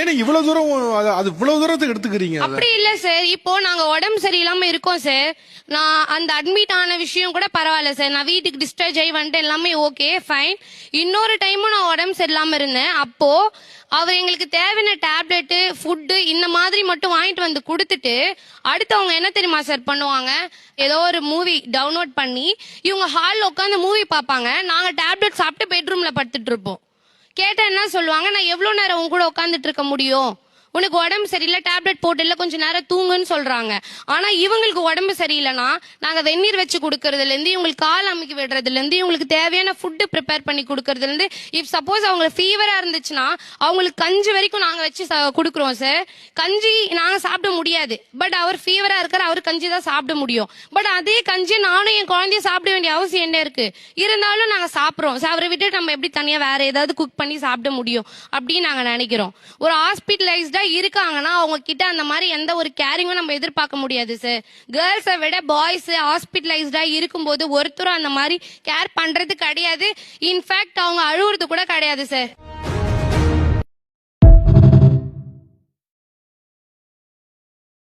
ஏன்னா இவ்வளவு தூரம் அது இவ்வளவு தூரத்துக்கு எடுத்துக்கிறீங்க? அப்படி இல்ல சார், இப்போ நாங்க உடம்பு சரியில்லாம இருக்கோம் சார். நான் அந்த அட்மிட் ஆன விஷயம் கூட பரவாயில்ல சார். நான் வீட்டுக்கு டிஸ்சார்ஜ் ஆகி வந்துட்டு எல்லாமே ஓகே ஃபைன். இன்னொரு டைமும் நான் உடம்பு சரியில்லாம இருந்தேன். அப்போ அவர் எங்களுக்கு தேவையான டேப்லெட், ஃபுட்டு இந்த மாதிரி மட்டும் வாங்கிட்டு வந்து கொடுத்துட்டு அடுத்து அவங்க என்ன தெரியுமா சார் பண்ணுவாங்க? ஏதோ ஒரு மூவி டவுன்லோட் பண்ணி இவங்க ஹால்ல உட்காந்து மூவி பார்ப்பாங்க. நாங்க டேப்லெட் சாப்பிட்டு பெட்ரூம்ல படுத்துட்டு இருப்போம். கேட்டா என்ன சொல்லுவாங்க? நான் எவ்வளவு நேரம் உங்க கூட உட்காந்துட்டு இருக்க முடியும்? உனக்கு உடம்பு சரியில்லை, டேப்லெட் போட்டு இல்ல கொஞ்ச நேரம் தூங்குன்னு சொல்றாங்க. ஆனா இவங்களுக்கு உடம்பு சரியில்லைன்னா நாங்க வெந்நீர் வச்சு கொடுக்கறதுல இருந்து, இவங்களுக்கு கால் அமைக்க விடுறதுல இருந்து, இவங்களுக்கு தேவையான ஃபுட்டு ப்ரிப்பேர் பண்ணி கொடுக்கறதுல இருந்து, இப் சப்போஸ் அவங்களுக்கு ஃபீவரா இருந்துச்சுன்னா அவங்களுக்கு கஞ்சி வரைக்கும் நாங்க வச்சு கொடுக்குறோம் சார். கஞ்சி நாங்க சாப்பிட முடியாது, பட் அவர் ஃபீவரா இருக்காரு, அவர் கஞ்சி தான் சாப்பிட முடியும். பட் அதே கஞ்சி நானும் என் குழந்தைய சாப்பிட வேண்டிய அவசியம் என்ன இருக்கு? இருந்தாலும் நாங்க சாப்பிடுறோம். அவரை விட்டு நம்ம எப்படி தனியா வேற ஏதாவது குக் பண்ணி சாப்பிட முடியும் அப்படின்னு நாங்க நினைக்கிறோம். ஒரு ஹாஸ்பிட்டலைஸ்டா இருக்காங்கன்னா அவங்க கிட்ட அந்த மாதிரி எந்த ஒரு கேரிங்கும் நம்ம எதிர்பார்க்க முடியாது சார். கேர்ள்ஸை விட பாய்ஸ் ஹாஸ்பிட்டலைஸ்டா இருக்கும்போது ஒருத்தரும் அந்த மாதிரி கேர் பண்றது கிடையாது. இன்ஃபேக்ட் அவங்க அழுவுறது கூட கிடையாது சார்.